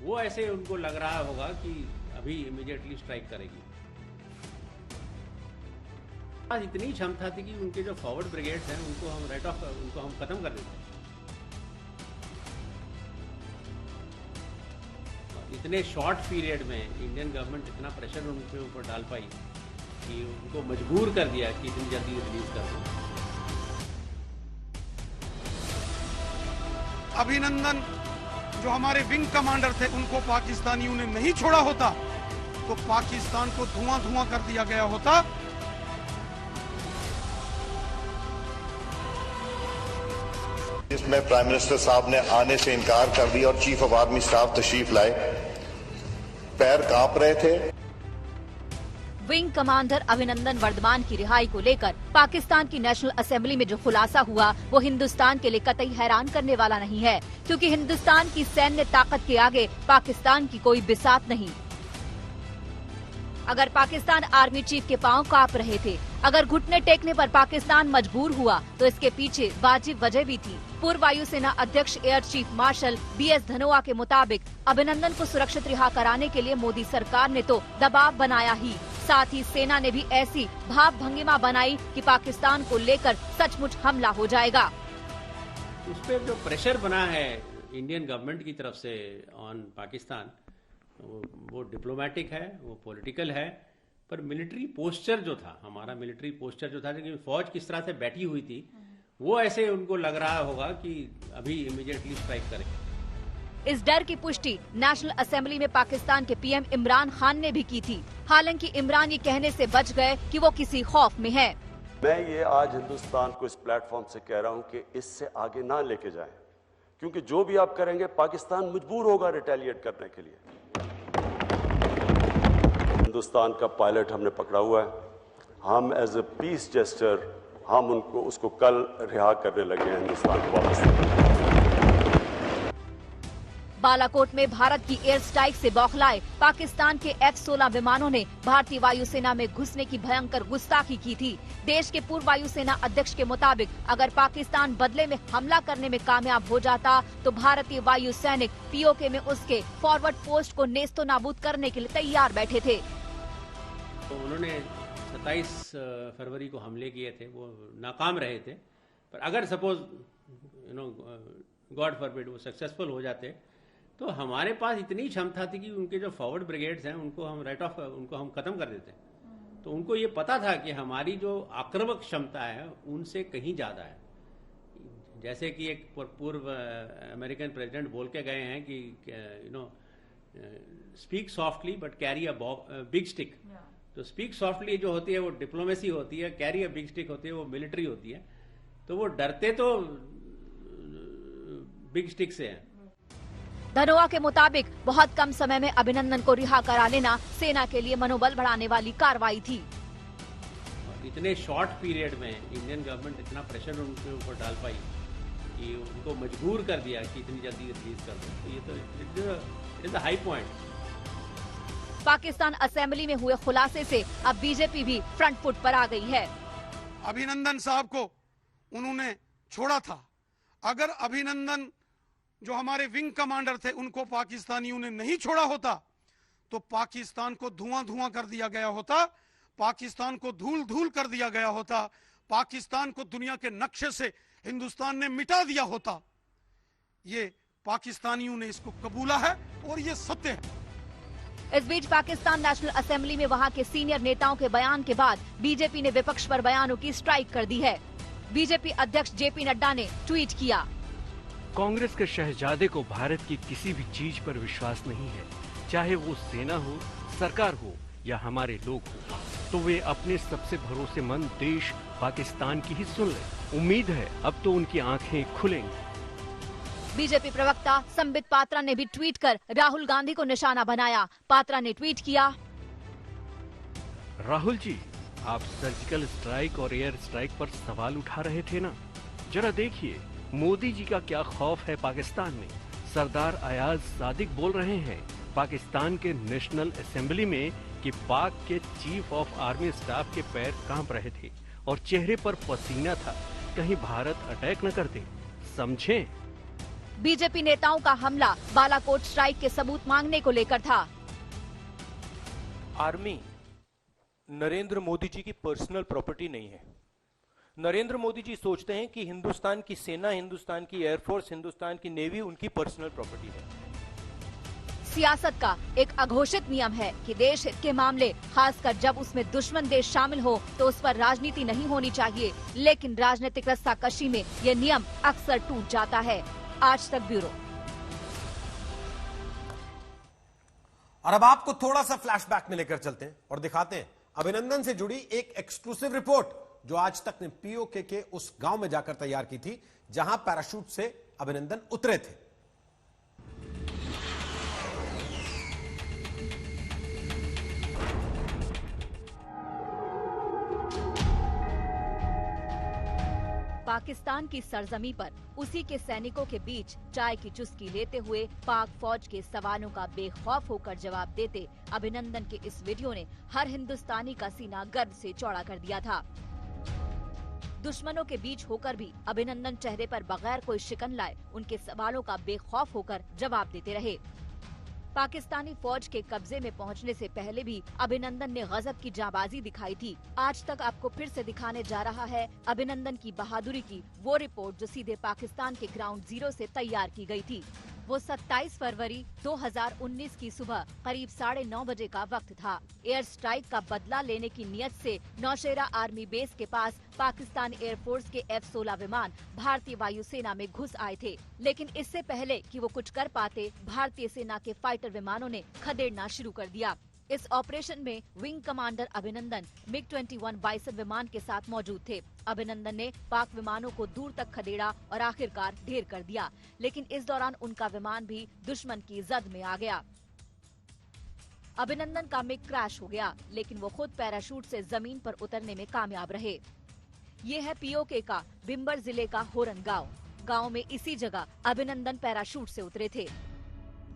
वो ऐसे उनको लग रहा होगा कि अभी इमीडिएटली स्ट्राइक करेगी। आज इतनी क्षमता थी कि उनके जो फॉरवर्ड ब्रिगेड्स हैं उनको हम खत्म कर देते। इतने शॉर्ट पीरियड में इंडियन गवर्नमेंट इतना प्रेशर उनके ऊपर डाल पाई कि उनको मजबूर कर दिया कि इतनी जल्दी रिलीज कर दो। अभिनंदन जो हमारे विंग कमांडर थे उनको पाकिस्तानियों ने नहीं छोड़ा होता तो पाकिस्तान को धुआं धुआं कर दिया गया होता। जिसमें प्राइम मिनिस्टर साहब ने आने से इनकार कर दिया और चीफ ऑफ आर्मी स्टाफ तशरीफ लाए, पैर कांप रहे थे। विंग कमांडर अभिनंदन वर्धमान की रिहाई को लेकर पाकिस्तान की नेशनल असेंबली में जो खुलासा हुआ वो हिंदुस्तान के लिए कतई हैरान करने वाला नहीं है, क्योंकि हिंदुस्तान की सैन्य ताकत के आगे पाकिस्तान की कोई बिसात नहीं। अगर पाकिस्तान आर्मी चीफ के पांव कांप रहे थे, अगर घुटने टेकने पर पाकिस्तान मजबूर हुआ तो इसके पीछे वाजिब वजह भी थी। पूर्व वायुसेना अध्यक्ष air chief marshal BS Dhanoa के मुताबिक अभिनंदन को सुरक्षित रिहा कराने के लिए मोदी सरकार ने तो दबाव बनाया ही, साथ ही सेना ने भी ऐसी भाव भंगिमा बनाई कि पाकिस्तान को लेकर सचमुच हमला हो जाएगा। उस पर जो प्रेशर बना है इंडियन गवर्नमेंट की तरफ से ऑन पाकिस्तान, वो डिप्लोमेटिक है, वो पॉलिटिकल है, पर मिलिट्री पोस्चर जो था, हमारा मिलिट्री पोस्चर जो था, लेकिन फौज किस तरह से बैठी हुई थी, वो ऐसे उनको लग रहा होगा कि अभी इमीडिएटली स्ट्राइक करें। इस डर की पुष्टि नेशनल असेंबली में पाकिस्तान के पीएम इमरान खान ने भी की थी। हालांकि इमरान ये कहने से बच गए कि वो किसी खौफ में है। मैं ये आज हिंदुस्तान को इस प्लेटफॉर्म से कह रहा हूं कि इससे आगे ना लेके जाएं, क्योंकि जो भी आप करेंगे पाकिस्तान मजबूर होगा रिटेलिएट करने के लिए। हिंदुस्तान का पायलट हमने पकड़ा हुआ है, हम एज ए पीस जेस्चर हम उसको कल रिहा करने लगे हैं हिंदुस्तान को वापस। बालाकोट में भारत की एयर स्ट्राइक से बौखलाए पाकिस्तान के F-16 विमानों ने भारतीय वायुसेना में घुसने की भयंकर गुस्ताखी की थी। देश के पूर्व वायुसेना अध्यक्ष के मुताबिक अगर पाकिस्तान बदले में हमला करने में कामयाब हो जाता तो भारतीय वायु सैनिक POK में उसके फॉरवर्ड पोस्ट को नेस्तो नाबूद करने के लिए तैयार बैठे थे। तो उन्होंने 27 फरवरी को हमले किए थे, वो नाकाम रहे थे, पर अगर सपोज गॉड फॉरबिड वो सक्सेसफुल हो जाते तो हमारे पास इतनी क्षमता थी कि उनके जो फॉरवर्ड ब्रिगेड्स हैं उनको हम उनको हम खत्म कर देते। तो उनको ये पता था कि हमारी जो आक्रामक क्षमता है उनसे कहीं ज्यादा है। जैसे कि एक पूर्व अमेरिकन प्रेसिडेंट बोल के गए हैं कि speak softly but carry a big stick. तो स्पीक सॉफ्टली जो होती है वो डिप्लोमेसी होती है, कैरी अ बिग स्टिक होती है वो मिलिट्री होती है। तो वो डरते तो बिग स्टिक से हैं। धनोआ के मुताबिक बहुत कम समय में अभिनंदन को रिहा करा लेना सेना के लिए मनोबल बढ़ाने वाली कार्रवाई थी। इतने शॉर्ट पीरियड में इंडियन गवर्नमेंट इतना प्रेशर उनके ऊपर डाल पाई कि उनको मजबूर कर दिया कि इतनी जल्दी रिलीज कर दो। तो ये तो it is a high point. Pakistan assembly में हुए खुलासे से अब बीजेपी भी फ्रंट फुट पर आ गई है। अभिनंदन साहब को उन्होंने छोड़ा था। अगर अभिनंदन जो हमारे विंग कमांडर थे उनको पाकिस्तानियों ने नहीं छोड़ा होता तो पाकिस्तान को धुआं धुआं कर दिया गया होता, पाकिस्तान को धूल धूल कर दिया गया होता, पाकिस्तान को दुनिया के नक्शे से हिंदुस्तान ने मिटा दिया होता। ये पाकिस्तानियों ने इसको कबूला है और ये सत्य है। इस बीच पाकिस्तान नेशनल असेंबली में वहां के सीनियर नेताओं के बयान के बाद बीजेपी ने विपक्ष पर बयानों की स्ट्राइक कर दी है। बीजेपी अध्यक्ष JP नड्डा ने ट्वीट किया, कांग्रेस के शहजादे को भारत की किसी भी चीज पर विश्वास नहीं है, चाहे वो सेना हो, सरकार हो या हमारे लोग हो, तो वे अपने सबसे भरोसेमंद देश पाकिस्तान की ही सुन ले। उम्मीद है अब तो उनकी आंखें खुलेंगी। बीजेपी प्रवक्ता संबित पात्रा ने भी ट्वीट कर राहुल गांधी को निशाना बनाया। पात्रा ने ट्वीट किया, राहुल जी, आप सर्जिकल स्ट्राइक और एयर स्ट्राइक पर सवाल उठा रहे थे ना, जरा देखिए मोदी जी का क्या खौफ है पाकिस्तान में। सरदार अयाज सादिक बोल रहे हैं पाकिस्तान के नेशनल असेंबली में कि पाक के चीफ ऑफ आर्मी स्टाफ के पैर कांप रहे थे और चेहरे पर पसीना था, कहीं भारत अटैक न कर दे, समझे। बीजेपी नेताओं का हमला बालाकोट स्ट्राइक के सबूत मांगने को लेकर था। आर्मी नरेंद्र मोदी जी की पर्सनल प्रॉपर्टी नहीं है। नरेंद्र मोदी जी सोचते हैं कि हिंदुस्तान की सेना, हिंदुस्तान की एयरफोर्स, हिंदुस्तान की नेवी उनकी पर्सनल प्रॉपर्टी है। सियासत का एक अघोषित नियम है कि देश हित के मामले, खासकर जब उसमें दुश्मन देश शामिल हो, तो उस पर राजनीति नहीं होनी चाहिए। लेकिन राजनीतिक रस्साकशी में ये नियम अक्सर टूट जाता है। आज तक ब्यूरो। और अब आपको थोड़ा सा फ्लैशबैक में लेकर चलते हैं और दिखाते हैं अभिनंदन से जुड़ी एक एक्सक्लूसिव रिपोर्ट जो आज तक ने POK के उस गांव में जाकर तैयार की थी जहां पैराशूट से अभिनंदन उतरे थे। पाकिस्तान की सरजमी पर उसी के सैनिकों के बीच चाय की चुस्की लेते हुए पाक फौज के सवालों का बेखौफ होकर जवाब देते अभिनंदन के इस वीडियो ने हर हिंदुस्तानी का सीना गर्व से चौड़ा कर दिया था। दुश्मनों के बीच होकर भी अभिनंदन चेहरे पर बगैर कोई शिकन लाए उनके सवालों का बेखौफ होकर जवाब देते रहे। पाकिस्तानी फौज के कब्जे में पहुंचने से पहले भी अभिनंदन ने गजब की जाबाजी दिखाई थी। आज तक आपको फिर से दिखाने जा रहा है अभिनंदन की बहादुरी की वो रिपोर्ट जो सीधे पाकिस्तान के ग्राउंड जीरो से तैयार की गई थी। वो 27 फरवरी 2019 की सुबह करीब 9:30 बजे का वक्त था। एयर स्ट्राइक का बदला लेने की नियत से नौशेरा आर्मी बेस के पास पाकिस्तान एयरफोर्स के F-16 विमान भारतीय वायुसेना में घुस आए थे। लेकिन इससे पहले कि वो कुछ कर पाते, भारतीय सेना के फाइटर विमानों ने खदेड़ना शुरू कर दिया। इस ऑपरेशन में विंग कमांडर अभिनंदन MiG-21 बाइसन विमान के साथ मौजूद थे। अभिनंदन ने पाक विमानों को दूर तक खदेड़ा और आखिरकार ढेर कर दिया, लेकिन इस दौरान उनका विमान भी दुश्मन की जद में आ गया। अभिनंदन का मिग क्रैश हो गया, लेकिन वो खुद पैराशूट से जमीन पर उतरने में कामयाब रहे। ये है POK का बिम्बर जिले का होरन गांव में इसी जगह अभिनंदन पैराशूट से उतरे थे।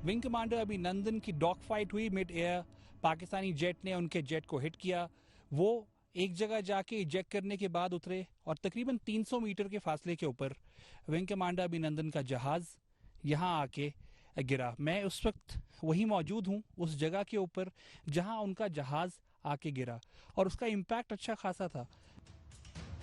विंग कमांडर अभिनंदन की डॉग फाइट हुई मिड एयर। पाकिस्तानी जेट ने उनके जेट को हिट किया। वो एक जगह जाके इजेक्ट करने के बाद उतरे और तकरीबन 300 मीटर के फासले के ऊपर विंग कमांडर अभिनंदन का जहाज यहाँ आके गिरा। मैं उस वक्त वहीं मौजूद हूँ, उस जगह के ऊपर जहाँ उनका जहाज आके गिरा, और उसका इम्पैक्ट अच्छा खासा था।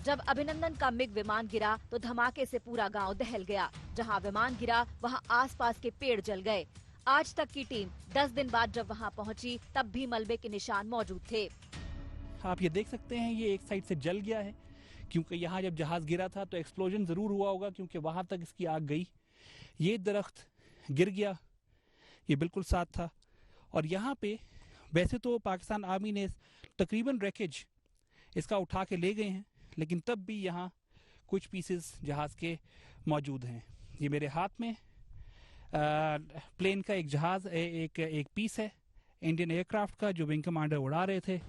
जब अभिनंदन का मिग विमान गिरा तो धमाके से पूरा गांव दहल गया। जहां विमान गिरा वहां आसपास के पेड़ जल गए। आज तक की टीम 10 दिन बाद जब वहां पहुंची तब भी मलबे के निशान मौजूद थे। आप ये देख सकते हैं, ये एक साइड से जल गया है, क्योंकि यहाँ जब जहाज गिरा था तो एक्सप्लोजन जरूर हुआ होगा, क्योंकि वहां तक इसकी आग गई। ये दरख्त गिर गया, ये बिल्कुल साथ था। और यहाँ पे वैसे तो पाकिस्तान आर्मी ने तकरीबन रैकेज इसका उठा के ले गए हैं, लेकिन तब भी यहाँ कुछ पीसेस जहाज के मौजूद हैं। ये मेरे हाथ में प्लेन का एक जहाज एक पीस है इंडियन एयरक्राफ्ट का, जो विंग कमांडर उड़ा रहे थे।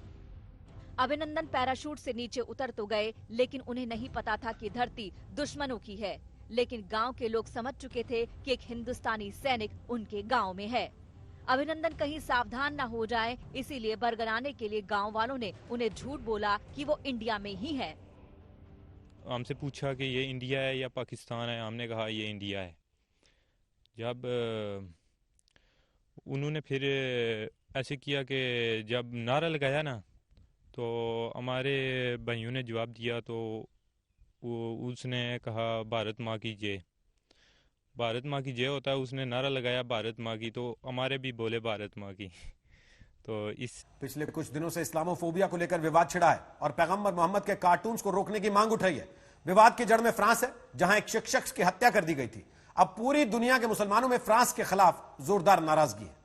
अभिनंदन पैराशूट से नीचे उतर तो गए, लेकिन उन्हें नहीं पता था कि धरती दुश्मनों की है। लेकिन गांव के लोग समझ चुके थे कि एक हिंदुस्तानी सैनिक उनके गांव में है। अभिनंदन कहीं सावधान न हो जाए, इसीलिए बरगलाने के लिए गांव वालों ने उन्हें झूठ बोला कि वो इंडिया में ही है। हमसे पूछा कि ये इंडिया है या पाकिस्तान है, हमने कहा ये इंडिया है। जब उन्होंने फिर ऐसे किया कि जब नारा लगाया ना, तो हमारे भाइयों ने जवाब दिया, तो उसने कहा भारत माँ की जय। भारत माँ की जय होता है, उसने नारा लगाया भारत माँ की, तो हमारे भी बोले भारत माँ की। तो इस पिछले कुछ दिनों से इस्लामोफोबिया को लेकर विवाद छिड़ा है और पैगंबर मोहम्मद के कार्टून्स को रोकने की मांग उठाई है। विवाद की जड़ में फ्रांस है, जहां एक शिक्षक की हत्या कर दी गई थी। अब पूरी दुनिया के मुसलमानों में फ्रांस के खिलाफ जोरदार नाराजगी है।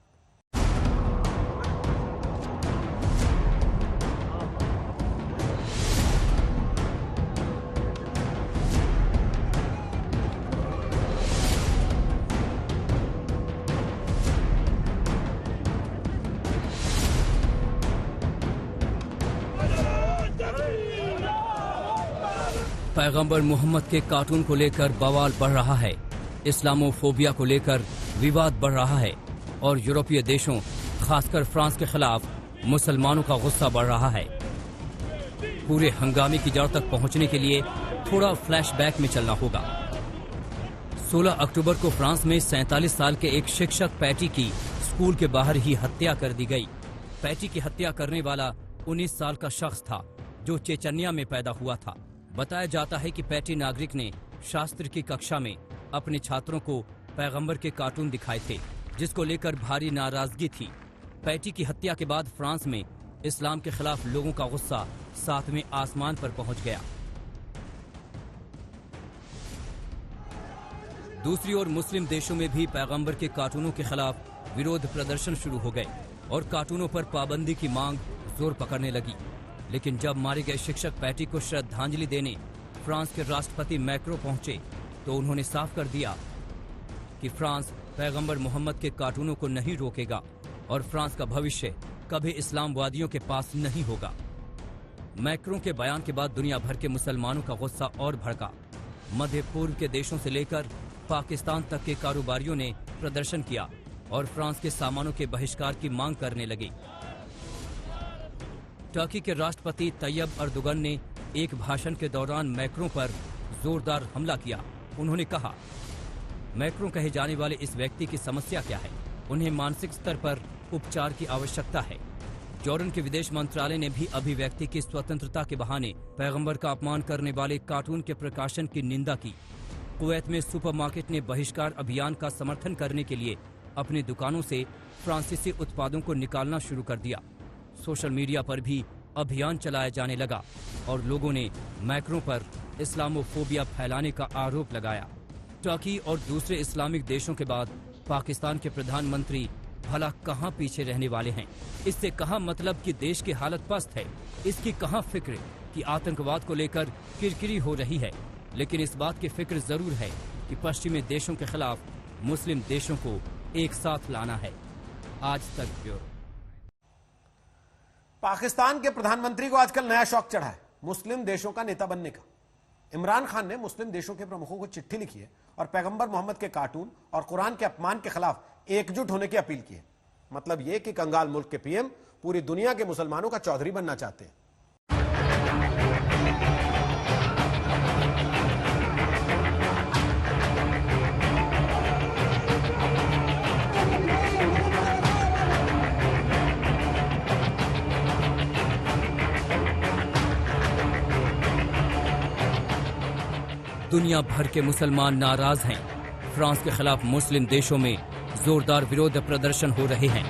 पैगंबर मोहम्मद के कार्टून को लेकर बवाल बढ़ रहा है, इस्लामोफोबिया को लेकर विवाद बढ़ रहा है और यूरोपीय देशों खासकर फ्रांस के खिलाफ मुसलमानों का गुस्सा बढ़ रहा है। पूरे हंगामे की जड़ तक पहुंचने के लिए थोड़ा फ्लैशबैक में चलना होगा। 16 अक्टूबर को फ्रांस में 47 साल के एक शिक्षक पैटी की स्कूल के बाहर ही हत्या कर दी गई। पैटी की हत्या करने वाला 19 साल का शख्स था, जो चेचन्या में पैदा हुआ था। बताया जाता है कि पैटी नागरिक ने शास्त्र की कक्षा में अपने छात्रों को पैगंबर के कार्टून दिखाए थे, जिसको लेकर भारी नाराजगी थी। पैटी की हत्या के बाद फ्रांस में इस्लाम के खिलाफ लोगों का गुस्सा 7वें आसमान पर पहुंच गया। दूसरी ओर मुस्लिम देशों में भी पैगंबर के कार्टूनों के खिलाफ विरोध प्रदर्शन शुरू हो गए और कार्टूनों पर पाबंदी की मांग जोर पकड़ने लगी। लेकिन जब मारे गए शिक्षक पैटी को श्रद्धांजलि देने फ्रांस के राष्ट्रपति मैक्रो पहुंचे, तो उन्होंने साफ कर दिया कि फ्रांस पैगंबर मोहम्मद के कार्टूनों को नहीं रोकेगा और फ्रांस का भविष्य कभी इस्लामवादियों के पास नहीं होगा। मैक्रो के बयान के बाद दुनिया भर के मुसलमानों का गुस्सा और भड़का। मध्य पूर्व के देशों से लेकर पाकिस्तान तक के कारोबारियों ने प्रदर्शन किया और फ्रांस के सामानों के बहिष्कार की मांग करने लगे। टर्की के राष्ट्रपति तैयब अर्दोगन ने एक भाषण के दौरान मैक्रो पर जोरदार हमला किया। उन्होंने कहा, मैक्रो कहे जाने वाले इस व्यक्ति की समस्या क्या है? उन्हें मानसिक स्तर पर उपचार की आवश्यकता है। जॉर्डन के विदेश मंत्रालय ने भी अभिव्यक्ति की स्वतंत्रता के बहाने पैगंबर का अपमान करने वाले कार्टून के प्रकाशन की निंदा की। कुवैत में सुपरमार्केट ने बहिष्कार अभियान का समर्थन करने के लिए अपनी दुकानों से फ्रांसीसी उत्पादों को निकालना शुरू कर दिया। सोशल मीडिया पर भी अभियान चलाया जाने लगा और लोगों ने मैक्रों पर इस्लामोफोबिया फैलाने का आरोप लगाया। टर्की और दूसरे इस्लामिक देशों के बाद पाकिस्तान के प्रधानमंत्री भला कहां पीछे रहने वाले हैं? इससे कहां मतलब कि देश की हालत पस्त है, इसकी कहां फिक्र कि आतंकवाद को लेकर किरकिरी हो रही है। लेकिन इस बात की फिक्र जरूर है कि पश्चिमी देशों के खिलाफ मुस्लिम देशों को एक साथ लाना है। आज तक ब्यूरो। पाकिस्तान के प्रधानमंत्री को आजकल नया शौक चढ़ा है मुस्लिम देशों का नेता बनने का। इमरान खान ने मुस्लिम देशों के प्रमुखों को चिट्ठी लिखी है और पैगंबर मोहम्मद के कार्टून और कुरान के अपमान के खिलाफ एकजुट होने की अपील की है। मतलब यह कि कंगाल मुल्क के पीएम पूरी दुनिया के मुसलमानों का चौधरी बनना चाहते हैं। दुनिया भर के मुसलमान नाराज हैं। फ्रांस के खिलाफ मुस्लिम देशों में जोरदार विरोध प्रदर्शन हो रहे हैं।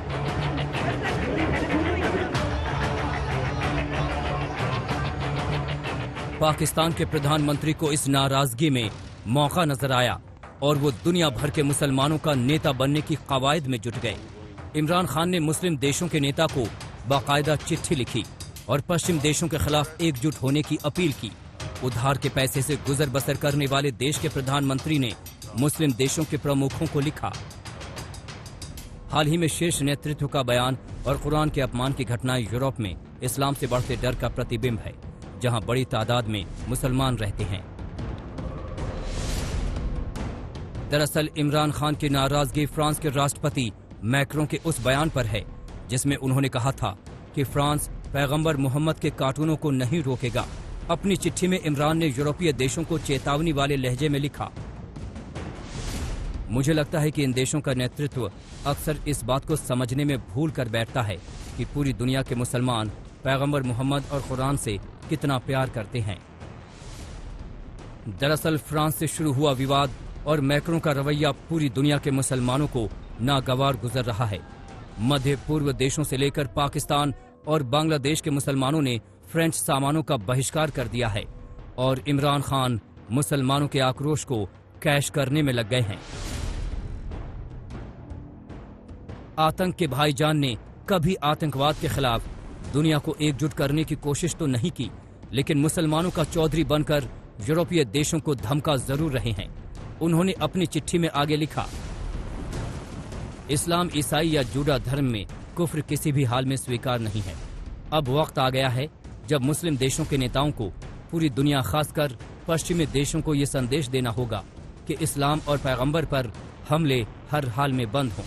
पाकिस्तान के प्रधानमंत्री को इस नाराजगी में मौका नजर आया और वो दुनिया भर के मुसलमानों का नेता बनने की कवायद में जुट गए। इमरान खान ने मुस्लिम देशों के नेता को बाकायदा चिट्ठी लिखी और पश्चिम देशों के खिलाफ एकजुट होने की अपील की। उधार के पैसे से गुजर बसर करने वाले देश के प्रधानमंत्री ने मुस्लिम देशों के प्रमुखों को लिखा। हाल ही में शीर्ष नेतृत्व का बयान और कुरान के अपमान की घटनाएं यूरोप में इस्लाम से बढ़ते डर का प्रतिबिंब है, जहां बड़ी तादाद में मुसलमान रहते हैं। दरअसल इमरान खान की नाराजगी फ्रांस के राष्ट्रपति मैक्रों के उस बयान पर है जिसमें उन्होंने कहा था कि फ्रांस पैगंबर मोहम्मद के कार्टूनों को नहीं रोकेगा। अपनी चिट्ठी में इमरान ने यूरोपीय देशों को चेतावनी वाले लहजे में लिखा, मुझे लगता है कि इन देशों का नेतृत्व अक्सर इस बात को समझने में भूल कर बैठता है कि पूरी दुनिया के मुसलमान पैगंबर मोहम्मद और कुरान से कितना प्यार करते हैं। दरअसल फ्रांस से शुरू हुआ विवाद और मैक्रों का रवैया पूरी दुनिया के मुसलमानों को नागवार गुजर रहा है। मध्य पूर्व देशों से लेकर पाकिस्तान और बांग्लादेश के मुसलमानों ने फ्रेंच सामानों का बहिष्कार कर दिया है और इमरान खान मुसलमानों के आक्रोश को कैश करने में लग गए हैं। आतंक के भाईजान ने कभी आतंकवाद के खिलाफ दुनिया को एकजुट करने की कोशिश तो नहीं की, लेकिन मुसलमानों का चौधरी बनकर यूरोपीय देशों को धमका जरूर रहे हैं। उन्होंने अपनी चिट्ठी में आगे लिखा, इस्लाम, ईसाई या जूडा धर्म में कुफ्र किसी भी हाल में स्वीकार नहीं है। अब वक्त आ गया है जब मुस्लिम देशों के नेताओं को पूरी दुनिया, खासकर पश्चिमी देशों को ये संदेश देना होगा कि इस्लाम और पैगंबर पर हमले हर हाल में बंद हों।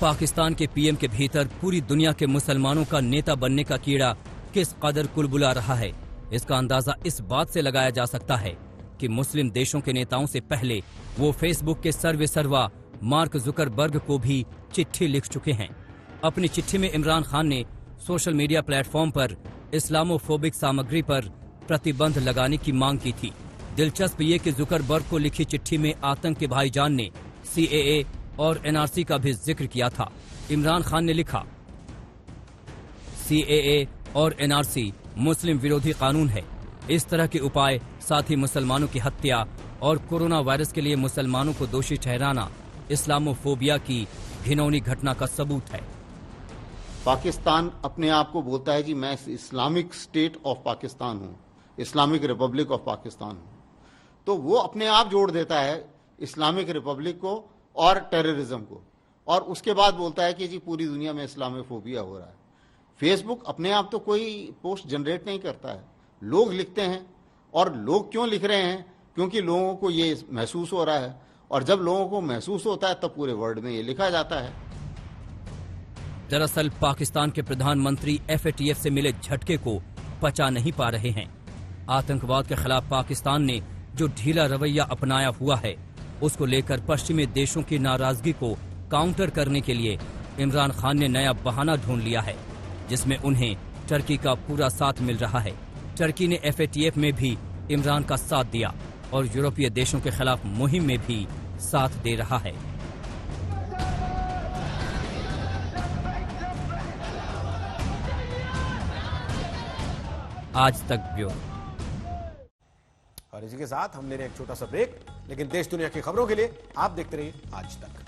पाकिस्तान के पीएम के भीतर पूरी दुनिया के मुसलमानों का नेता बनने का कीड़ा किस कदर कुलबुला रहा है, इसका अंदाजा इस बात से लगाया जा सकता है कि मुस्लिम देशों के नेताओं से पहले वो फेसबुक के सर्वेसर्वा मार्क जुकरबर्ग को भी चिट्ठी लिख चुके हैं। अपनी चिट्ठी में इमरान खान ने सोशल मीडिया प्लेटफॉर्म पर इस्लामोफोबिक सामग्री पर प्रतिबंध लगाने की मांग की थी। दिलचस्प ये कि जुकरबर्ग को लिखी चिट्ठी में आतंक के भाईजान ने CAA और NRC का भी जिक्र किया था। इमरान खान ने लिखा, CAA और NRC मुस्लिम विरोधी कानून है। इस तरह के उपाय, साथ ही मुसलमानों की हत्या और कोरोना वायरस के लिए मुसलमानों को दोषी ठहराना इस्लामोफोबिया की घिनौनी घटना का सबूत है। पाकिस्तान अपने आप को बोलता है जी मैं इस्लामिक स्टेट ऑफ पाकिस्तान हूँ, इस्लामिक रिपब्लिक ऑफ पाकिस्तान हूँ, तो वो अपने आप जोड़ देता है इस्लामिक रिपब्लिक को और टेररिज्म को, और उसके बाद बोलता है कि जी पूरी दुनिया में इस्लामोफोबिया हो रहा है। फेसबुक अपने आप तो कोई पोस्ट जनरेट नहीं करता है, लोग लिखते हैं। और लोग क्यों लिख रहे हैं? क्योंकि लोगों को ये महसूस हो रहा है, और जब लोगों को महसूस होता है तब पूरे वर्ल्ड में ये लिखा जाता है। दरअसल पाकिस्तान के प्रधानमंत्री FATF से मिले झटके को पचा नहीं पा रहे हैं। आतंकवाद के खिलाफ पाकिस्तान ने जो ढीला रवैया अपनाया हुआ है, उसको लेकर पश्चिमी देशों की नाराजगी को काउंटर करने के लिए इमरान खान ने नया बहाना ढूंढ लिया है, जिसमें उन्हें टर्की का पूरा साथ मिल रहा है। टर्की ने FATF में भी इमरान का साथ दिया और यूरोपीय देशों के खिलाफ मुहिम में भी साथ दे रहा है। आज तक ब्यूरो। और इसी के साथ हम ले रहे हैं एक छोटा सा ब्रेक, लेकिन देश दुनिया की खबरों के लिए आप देखते रहिए आज तक।